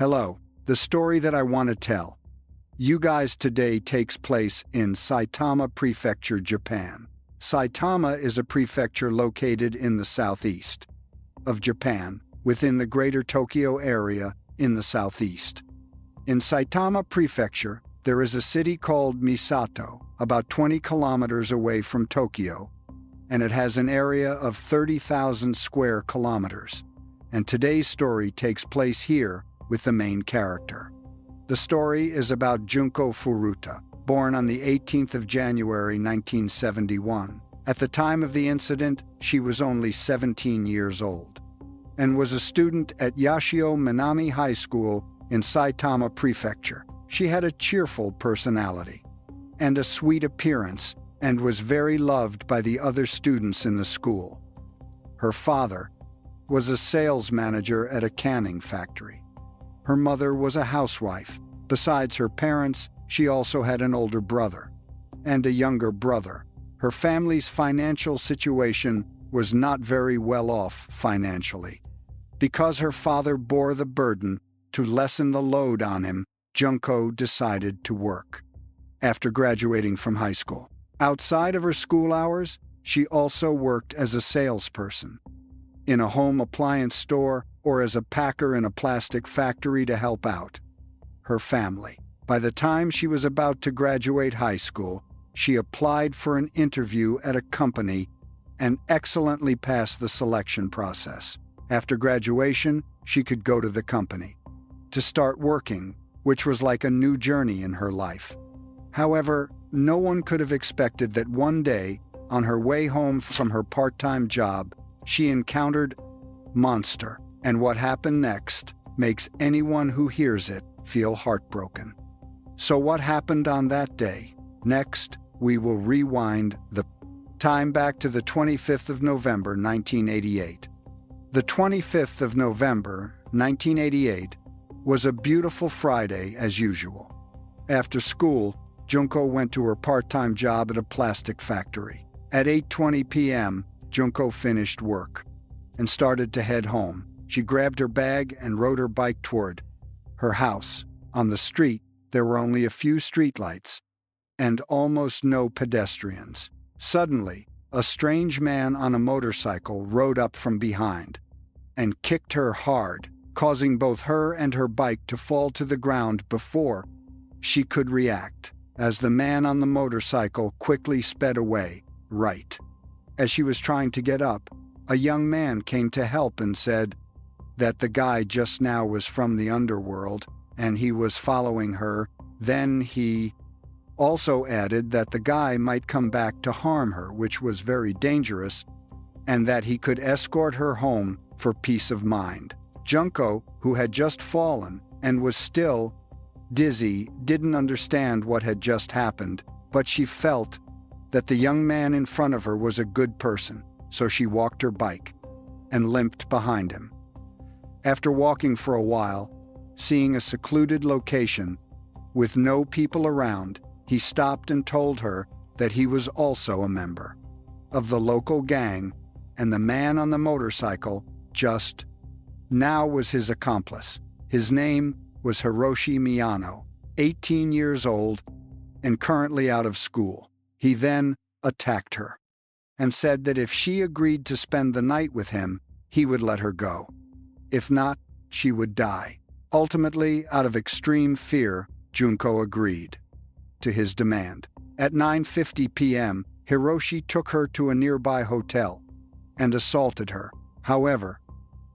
Hello, the story that I want to tell you guys today takes place in Saitama Prefecture, Japan. Saitama is a prefecture located in the southeast of Japan, within the Greater Tokyo area in the southeast. In Saitama Prefecture, there is a city called Misato, about 20 kilometers away from Tokyo, and it has an area of 30,000 square kilometers. And today's story takes place here with the main character. The story is about Junko Furuta, born on the 18th of January 1971. At the time of the incident, she was only 17 years old, and was a student at Yashio Minami High School in Saitama Prefecture. She had a cheerful personality and a sweet appearance, and was very loved by the other students in the school. Her father was a sales manager at a canning factory. Her mother was a housewife. Besides her parents, she also had an older brother and a younger brother. Her family's financial situation was not very well off financially. Because her father bore the burden, to lessen the load on him, Junko decided to work. After graduating from high school, outside of her school hours, she also worked as a salesperson in a home appliance store or as a packer in a plastic factory to help out her family. By the time she was about to graduate high school, she applied for an interview at a company and excellently passed the selection process. After graduation, she could go to the company to start working, which was like a new journey in her life. However, no one could have expected that one day, on her way home from her part-time job, she encountered Monster, and what happened next makes anyone who hears it feel heartbroken. So what happened on that day? Next, we will rewind the time back to the 25th of November, 1988. The 25th of November, 1988, was a beautiful Friday as usual. After school, Junko went to her part-time job at a plastic factory. At 8:20 p.m., Junko finished work and started to head home. She grabbed her bag and rode her bike toward her house. On the street, there were only a few streetlights and almost no pedestrians. Suddenly, a strange man on a motorcycle rode up from behind and kicked her hard, causing both her and her bike to fall to the ground before she could react, as the man on the motorcycle quickly sped away, right. As she was trying to get up, a young man came to help and said that the guy just now was from the underworld and he was following her. Then he also added that the guy might come back to harm her, which was very dangerous, and that he could escort her home for peace of mind. Junko, who had just fallen and was still dizzy, didn't understand what had just happened, but she felt that the young man in front of her was a good person, so she walked her bike and limped behind him. After walking for a while, seeing a secluded location with no people around, he stopped and told her that he was also a member of the local gang, and the man on the motorcycle just now was his accomplice. His name was Hiroshi Miyano, 18 years old and currently out of school. He then attacked her and said that if she agreed to spend the night with him, he would let her go. If not, she would die. Ultimately, out of extreme fear, Junko agreed to his demand. At 9:50 p.m., Hiroshi took her to a nearby hotel and assaulted her. However,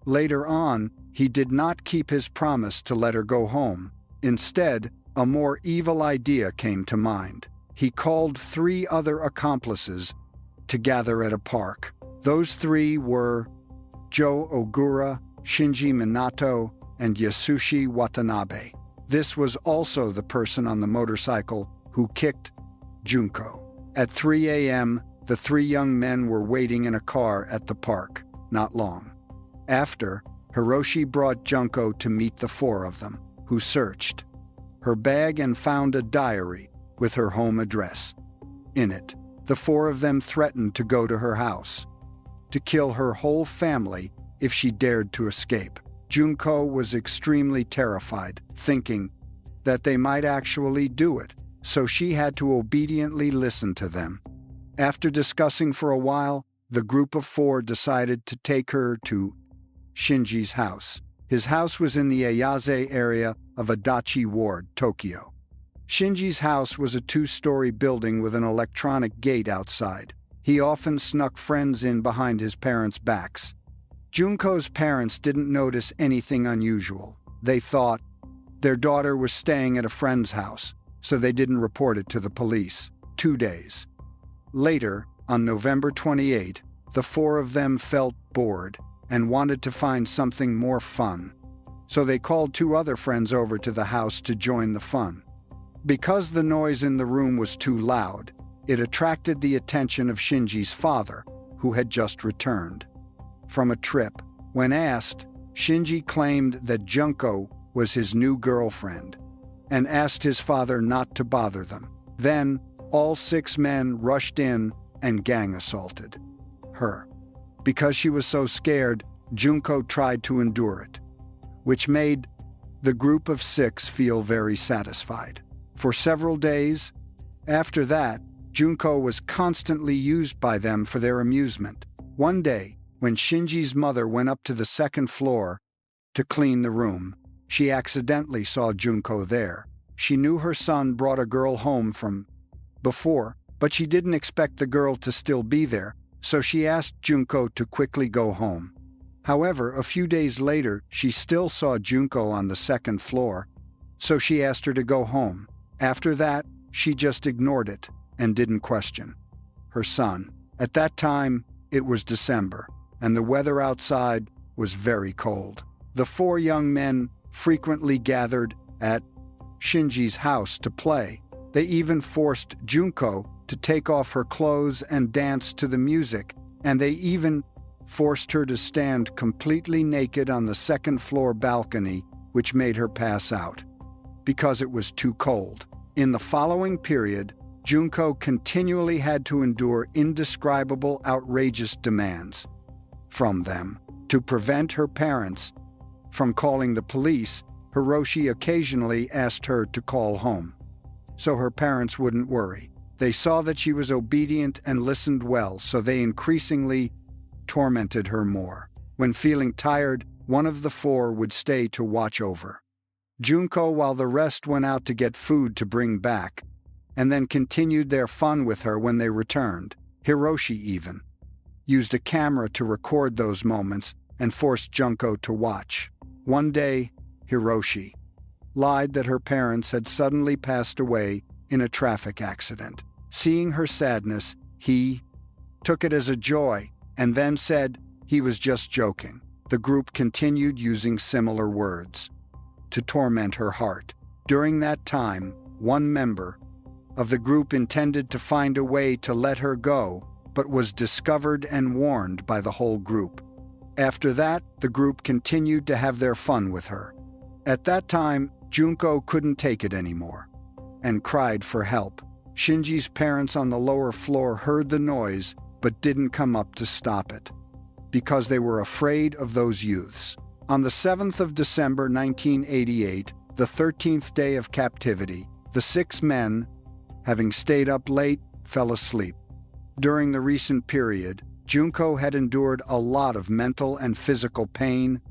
later on, he did not keep his promise to let her go home. Instead, a more evil idea came to mind. He called 3 other accomplices to gather at a park. Those 3 were Joe Ogura, Shinji Minato, and Yasushi Watanabe. This was also the person on the motorcycle who kicked Junko. At 3 a.m., the 3 young men were waiting in a car at the park. Not long after, Hiroshi brought Junko to meet the 4 of them, who searched her bag and found a diary with her home address. In it, the 4 of them threatened to go to her house to kill her whole family if she dared to escape. Junko was extremely terrified, thinking that they might actually do it, so she had to obediently listen to them. After discussing for a while, the group of 4 decided to take her to Shinji's house. His house was in the Ayase area of Adachi Ward, Tokyo. Shinji's house was a 2-story building with an electronic gate outside. He often snuck friends in behind his parents' backs. Junko's parents didn't notice anything unusual. They thought their daughter was staying at a friend's house, so they didn't report it to the police. 2 days later, on November 28, the 4 of them felt bored and wanted to find something more fun. So they called 2 other friends over to the house to join the fun. Because the noise in the room was too loud, it attracted the attention of Shinji's father, who had just returned from a trip. When asked, Shinji claimed that Junko was his new girlfriend and asked his father not to bother them. Then, all 6 men rushed in and gang assaulted her. Because she was so scared, Junko tried to endure it, which made the group of 6 feel very satisfied. For several days after that, Junko was constantly used by them for their amusement. One day, when Shinji's mother went up to the 2nd floor to clean the room, she accidentally saw Junko there. She knew her son brought a girl home from before, but she didn't expect the girl to still be there, so she asked Junko to quickly go home. However, a few days later, she still saw Junko on the 2nd floor, so she asked her to go home. After that, she just ignored it and didn't question her son. At that time, it was December, and the weather outside was very cold. The 4 young men frequently gathered at Shinji's house to play. They even forced Junko to take off her clothes and dance to the music, and they even forced her to stand completely naked on the 2nd floor balcony, which made her pass out because it was too cold. In the following period, Junko continually had to endure indescribable, outrageous demands from them. To prevent her parents from calling the police, Hiroshi occasionally asked her to call home, so her parents wouldn't worry. They saw that she was obedient and listened well, so they increasingly tormented her more. When feeling tired, one of the 4 would stay to watch over Junko while the rest went out to get food to bring back, and then continued their fun with her when they returned. Hiroshi even used a camera to record those moments and forced Junko to watch. One day, Hiroshi lied that her parents had suddenly passed away in a traffic accident. Seeing her sadness, he took it as a joy and then said he was just joking. The group continued using similar words to torment her heart. During that time, one member of the group intended to find a way to let her go, but was discovered and warned by the whole group. After that, the group continued to have their fun with her. At that time, Junko couldn't take it anymore and cried for help. Shinji's parents on the lower floor heard the noise but didn't come up to stop it because they were afraid of those youths. On the 7th of December 1988, the 13th day of captivity, the 6 men, having stayed up late, fell asleep. During the recent period, Junko had endured a lot of mental and physical pain,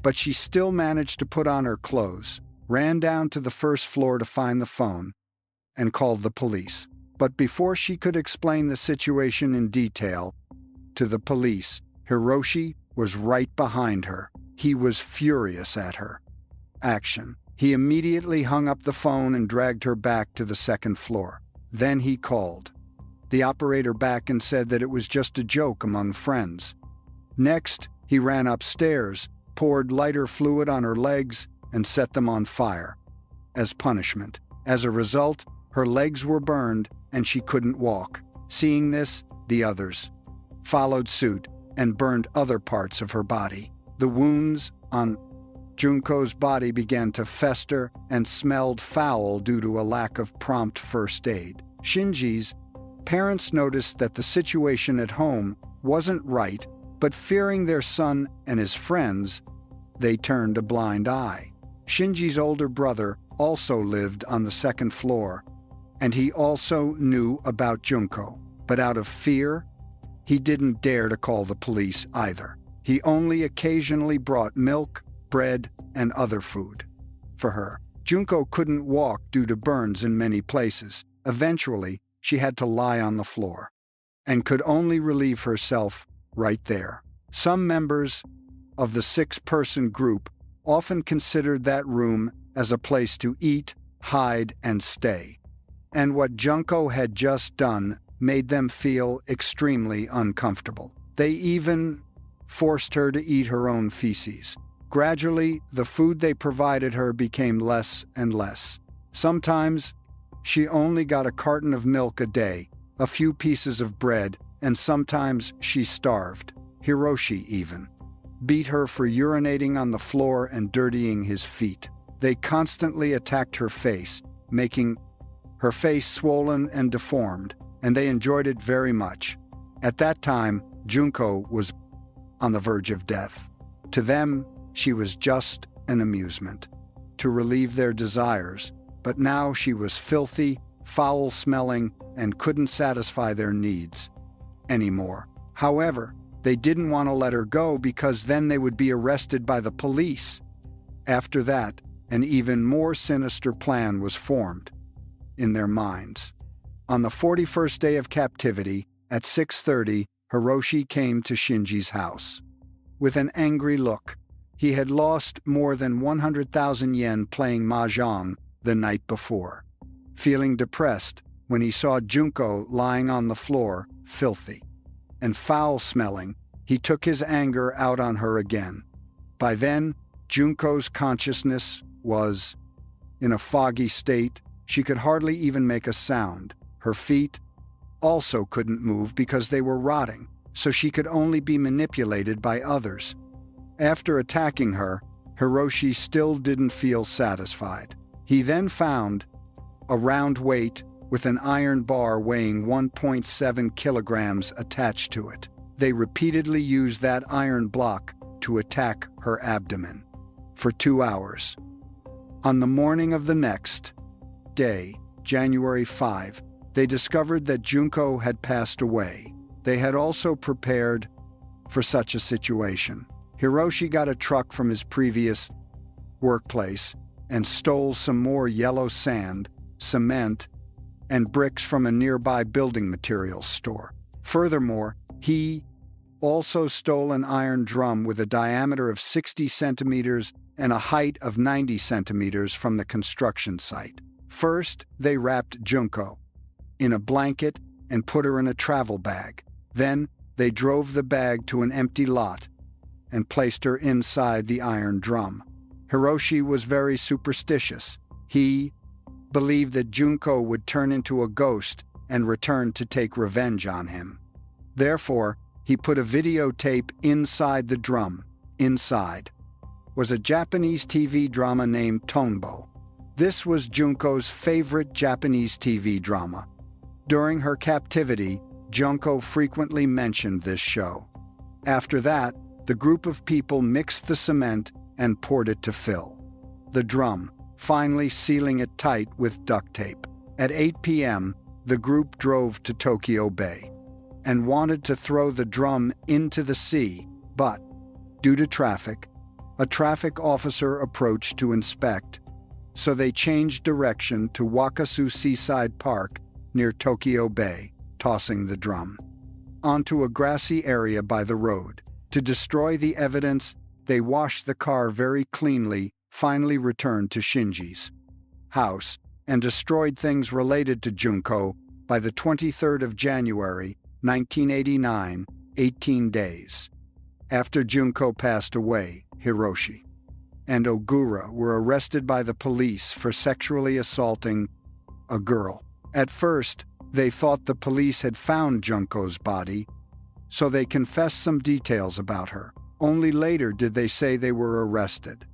but she still managed to put on her clothes, ran down to the 1st floor to find the phone, and called the police. But before she could explain the situation in detail to the police, Hiroshi was right behind her. He was furious at her action. He immediately hung up the phone and dragged her back to the 2nd floor. Then he called the operator back and said that it was just a joke among friends. Next, he ran upstairs, poured lighter fluid on her legs, and set them on fire as punishment. As a result, her legs were burned and she couldn't walk. Seeing this, the others followed suit and burned other parts of her body. The wounds on Junko's body began to fester and smelled foul due to a lack of prompt first aid. Shinji's parents noticed that the situation at home wasn't right, but fearing their son and his friends, they turned a blind eye. Shinji's older brother also lived on the second floor, and he also knew about Junko, but out of fear, he didn't dare to call the police either. He only occasionally brought milk, bread, and other food for her. Junko couldn't walk due to burns in many places. Eventually, she had to lie on the floor and could only relieve herself right there. Some members of the six-person group often considered that room as a place to eat, hide, and stay. And what Junko had just done made them feel extremely uncomfortable. They even forced her to eat her own feces. Gradually, the food they provided her became less and less. Sometimes, she only got a carton of milk a day, a few pieces of bread, and sometimes she starved. Hiroshi even beat her for urinating on the floor and dirtying his feet. They constantly attacked her face, making her face swollen and deformed, and they enjoyed it very much. At that time, Junko was on the verge of death. To them, she was just an amusement to relieve their desires, but now she was filthy, foul-smelling, and couldn't satisfy their needs anymore. However, they didn't want to let her go because then they would be arrested by the police. After that, an even more sinister plan was formed in their minds. On the 41st day of captivity, at 6:30, Hiroshi came to Shinji's house. With an angry look, he had lost more than 100,000 yen playing mahjong the night before. Feeling depressed when he saw Junko lying on the floor, filthy and foul-smelling, he took his anger out on her again. By then, Junko's consciousness was in a foggy state. She could hardly even make a sound. Her feet also couldn't move because they were rotting, so she could only be manipulated by others. After attacking her, Hiroshi still didn't feel satisfied. He then found a round weight with an iron bar weighing 1.7 kilograms attached to it. They repeatedly used that iron block to attack her abdomen for 2 hours. On the morning of the next day, January 5, they discovered that Junko had passed away. They had also prepared for such a situation. Hiroshi got a truck from his previous workplace and stole some more yellow sand, cement, and bricks from a nearby building materials store. Furthermore, he also stole an iron drum with a diameter of 60 centimeters and a height of 90 centimeters from the construction site. First, they wrapped Junko in a blanket and put her in a travel bag. Then, they drove the bag to an empty lot and placed her inside the iron drum. Hiroshi was very superstitious. He believed that Junko would turn into a ghost and return to take revenge on him. Therefore, he put a videotape inside the drum. Inside was a Japanese TV drama named Tonbo. This was Junko's favorite Japanese TV drama. During her captivity, Junko frequently mentioned this show. After that, the group of people mixed the cement and poured it to fill the drum, finally sealing it tight with duct tape. At 8 p.m., the group drove to Tokyo Bay and wanted to throw the drum into the sea, but, due to traffic, a traffic officer approached to inspect, so they changed direction to Wakasu Seaside Park near Tokyo Bay, tossing the drum onto a grassy area by the road. To destroy the evidence, they washed the car very cleanly, finally returned to Shinji's house, and destroyed things related to Junko by the 23rd of January, 1989, 18 days after Junko passed away. Hiroshi and Ogura were arrested by the police for sexually assaulting a girl. At first, they thought the police had found Junko's body, so they confessed some details about her. Only later did they say they were arrested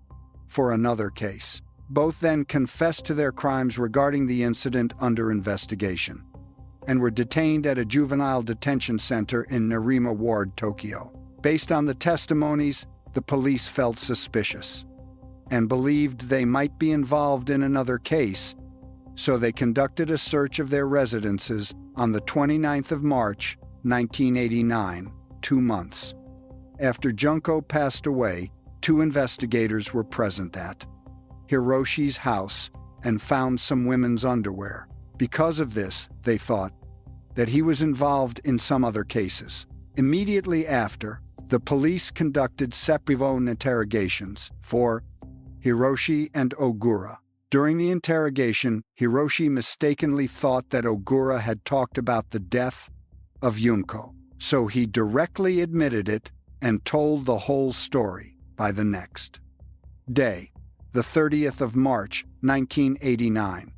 for another case. Both then confessed to their crimes regarding the incident under investigation and were detained at a juvenile detention center in Nerima Ward, Tokyo. Based on the testimonies, the police felt suspicious and believed they might be involved in another case, so they conducted a search of their residences on the 29th of March, 1989, 2 months. After Junko passed away, 2 investigators were present at Hiroshi's house and found some women's underwear. Because of this, they thought that he was involved in some other cases. Immediately after, the police conducted separate interrogations for Hiroshi and Ogura. During the interrogation, Hiroshi mistakenly thought that Ogura had talked about the death of Junko, so he directly admitted it and told the whole story. By the next day, the 30th of March, 1989,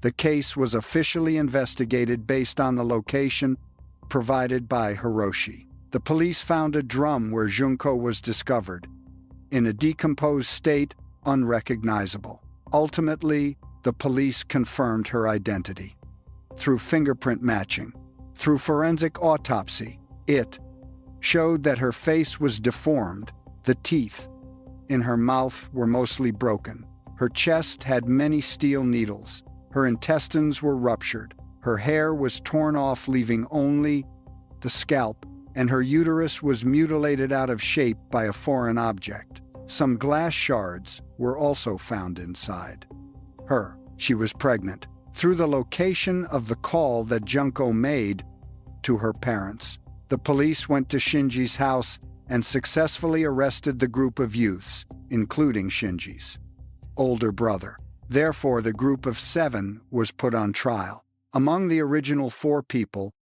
the case was officially investigated based on the location provided by Hiroshi. The police found a drum where Junko was discovered, in a decomposed state, unrecognizable. Ultimately, the police confirmed her identity. Through fingerprint matching, through forensic autopsy, it showed that her face was deformed, the teeth in her mouth were mostly broken, her chest had many steel needles, her intestines were ruptured, her hair was torn off leaving only the scalp, and her uterus was mutilated out of shape by a foreign object. Some glass shards were also found inside her. She was pregnant. Through the location of the call that Junko made to her parents, the police went to Shinji's house and successfully arrested the group of youths, including Shinji's older brother. Therefore, the group of 7 was put on trial. Among the original 4 people,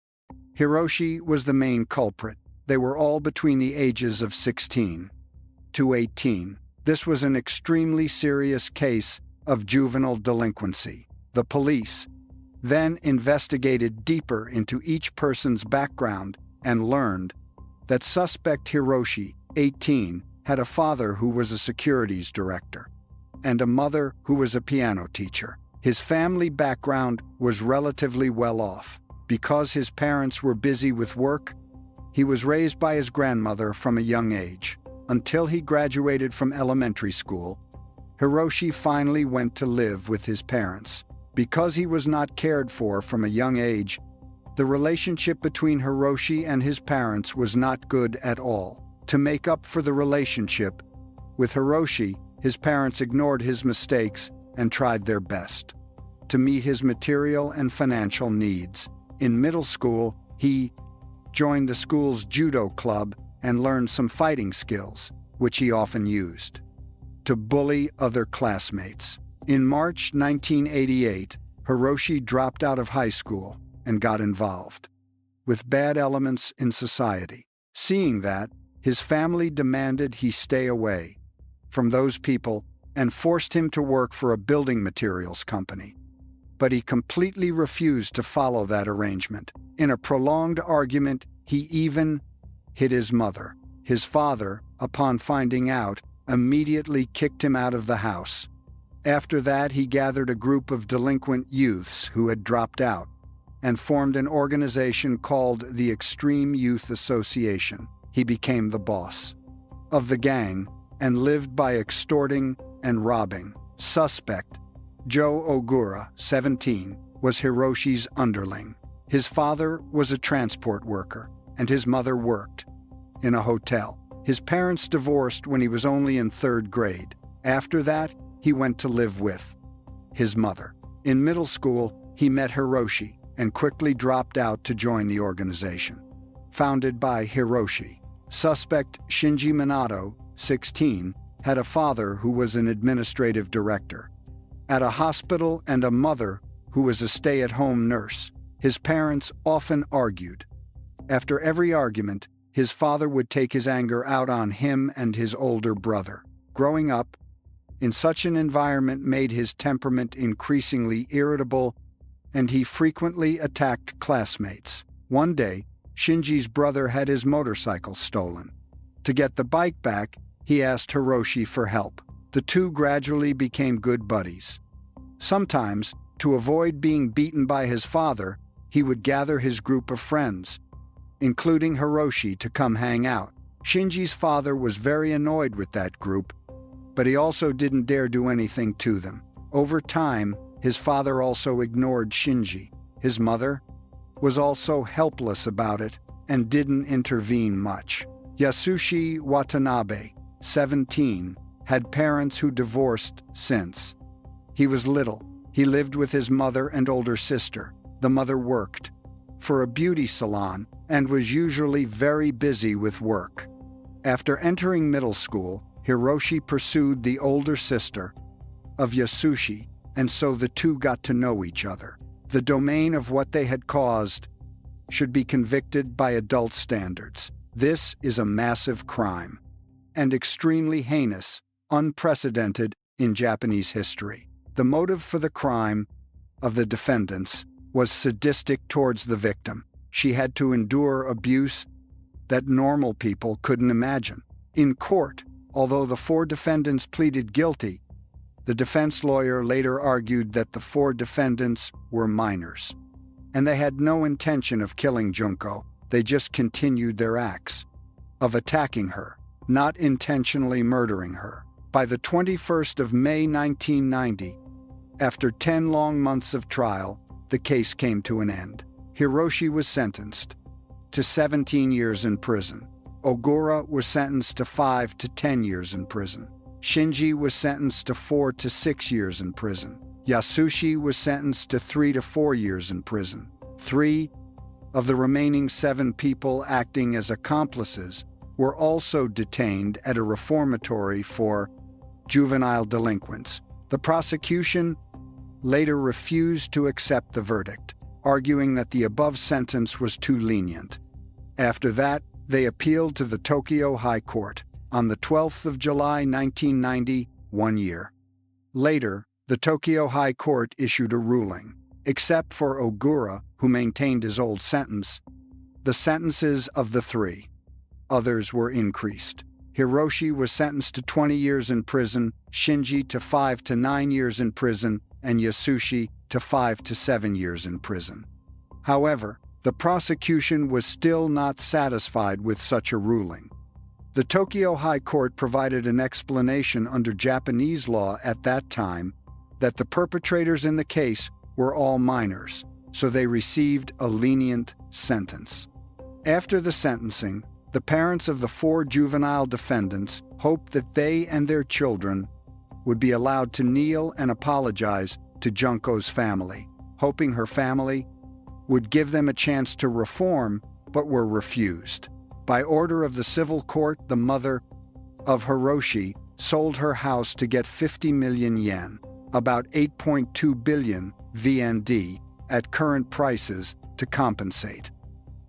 Hiroshi was the main culprit. They were all between the ages of 16 to 18. This was an extremely serious case of juvenile delinquency. The police then investigated deeper into each person's background and learned that suspect Hiroshi, 18, had a father who was a securities director and a mother who was a piano teacher. His family background was relatively well off. Because his parents were busy with work, he was raised by his grandmother from a young age. Until he graduated from elementary school, Hiroshi finally went to live with his parents. Because he was not cared for from a young age, the relationship between Hiroshi and his parents was not good at all. To make up for the relationship with Hiroshi, his parents ignored his mistakes and tried their best to meet his material and financial needs. In middle school, he joined the school's judo club and learned some fighting skills, which he often used to bully other classmates. In March 1988, Hiroshi dropped out of high school and got involved with bad elements in society. Seeing that, his family demanded he stay away from those people and forced him to work for a building materials company. But he completely refused to follow that arrangement. In a prolonged argument, he even hit his mother. His father, upon finding out, immediately kicked him out of the house. After that, he gathered a group of delinquent youths who had dropped out and formed an organization called the Extreme Youth Association. He became the boss of the gang and lived by extorting and robbing. Suspect Joe Ogura, 17, was Hiroshi's underling. His father was a transport worker, and his mother worked in a hotel. His parents divorced when he was only in 3rd grade. After that, he went to live with his mother. In middle school, he met Hiroshi and quickly dropped out to join the organization. Founded by Hiroshi, suspect Shinji Minato, 16, had a father who was an administrative director at a hospital and a mother who was a stay-at-home nurse. His parents often argued. After every argument, his father would take his anger out on him and his older brother. Growing up in such an environment made his temperament increasingly irritable, and he frequently attacked classmates. One day, Shinji's brother had his motorcycle stolen. To get the bike back, he asked Hiroshi for help. The two gradually became good buddies. Sometimes, to avoid being beaten by his father, he would gather his group of friends, including Hiroshi, to come hang out. Shinji's father was very annoyed with that group, but he also didn't dare do anything to them. Over time, his father also ignored Shinji. His mother was also helpless about it and didn't intervene much. Yasushi Watanabe, 17, had parents who divorced since he was little. He lived with his mother and older sister. The mother worked for a beauty salon and was usually very busy with work. After entering middle school, Hiroshi pursued the older sister of Yasushi, and so the two got to know each other. The domain of what they had caused should be convicted by adult standards. This is a massive crime, and extremely heinous, unprecedented in Japanese history. The motive for the crime of the defendants was sadistic towards the victim. She had to endure abuse that normal people couldn't imagine. In court, although the 4 defendants pleaded guilty, the defense lawyer later argued that the 4 defendants were minors, and they had no intention of killing Junko. They just continued their acts of attacking her, not intentionally murdering her. By the 21st of May 1990, after 10 long months of trial, the case came to an end. Hiroshi was sentenced to 17 years in prison. Ogura was sentenced to 5 to 10 years in prison. Shinji was sentenced to 4 to 6 years in prison. Yasushi was sentenced to 3 to 4 years in prison. 3 of the remaining 7 people acting as accomplices were also detained at a reformatory for juvenile delinquents. The prosecution later refused to accept the verdict, arguing that the above sentence was too lenient. After that, they appealed to the Tokyo High Court. On the 12th of July 1990, 1 year later, the Tokyo High Court issued a ruling. Except for Ogura, who maintained his old sentence, the sentences of the 3 others were increased. Hiroshi was sentenced to 20 years in prison, Shinji to 5 to 9 years in prison, and Yasushi to 5 to 7 years in prison. However, the prosecution was still not satisfied with such a ruling. The Tokyo High Court provided an explanation under Japanese law at that time that the perpetrators in the case were all minors, so they received a lenient sentence. After the sentencing, the parents of the 4 juvenile defendants hoped that they and their children would be allowed to kneel and apologize to Junko's family, hoping her family would give them a chance to reform, but were refused. By order of the civil court, the mother of Hiroshi sold her house to get 50 million yen, about 8.2 billion VND, at current prices to compensate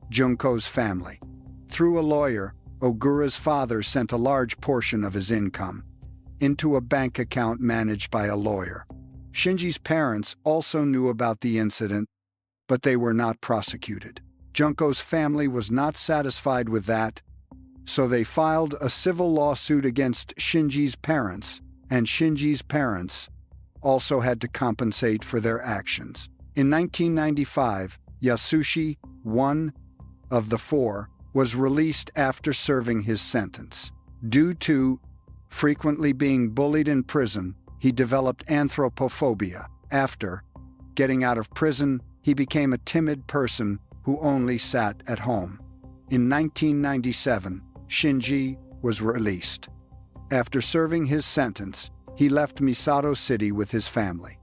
Junko's family. Through a lawyer, Ogura's father sent a large portion of his income into a bank account managed by a lawyer. Shinji's parents also knew about the incident, but they were not prosecuted. Junko's family was not satisfied with that, so they filed a civil lawsuit against Shinji's parents, and Shinji's parents also had to compensate for their actions. In 1995, Yasushi, one of the 4, was released after serving his sentence. Due to frequently being bullied in prison, he developed anthropophobia. After getting out of prison, he became a timid person who only sat at home. In 1997, Shinji was released. After serving his sentence, he left Misato City with his family,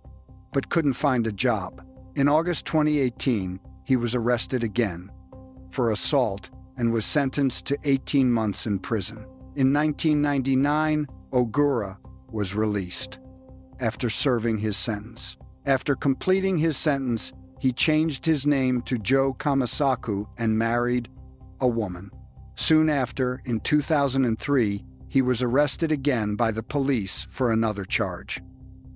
but couldn't find a job. In August 2018, he was arrested again for assault and was sentenced to 18 months in prison. In 1999, Ogura was released after serving his sentence. After completing his sentence, he changed his name to Joe Kamisaku and married a woman. Soon after, in 2003, he was arrested again by the police for another charge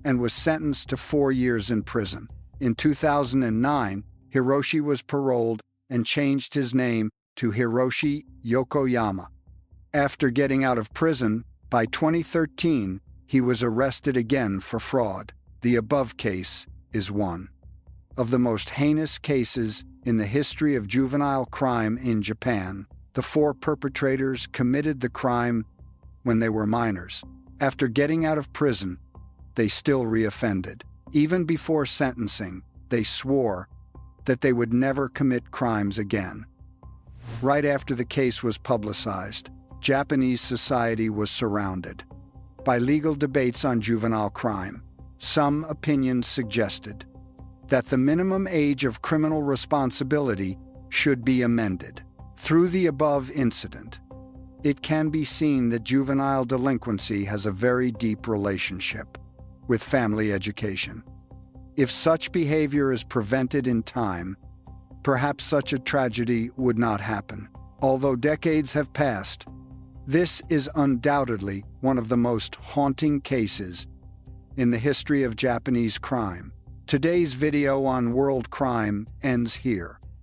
and was sentenced to 4 years in prison. In 2009, Hiroshi was paroled and changed his name to Hiroshi Yokoyama. After getting out of prison, by 2013, he was arrested again for fraud. The above case is one of the most heinous cases in the history of juvenile crime in Japan. The 4 perpetrators committed the crime when they were minors. After getting out of prison, they still reoffended. Even before sentencing, they swore that they would never commit crimes again. Right after the case was publicized, Japanese society was surrounded by legal debates on juvenile crime. Some opinions suggested that the minimum age of criminal responsibility should be amended. Through the above incident, it can be seen that juvenile delinquency has a very deep relationship with family education. If such behavior is prevented in time, perhaps such a tragedy would not happen. Although decades have passed, this is undoubtedly one of the most haunting cases in the history of Japanese crime. Today's video on world crime ends here.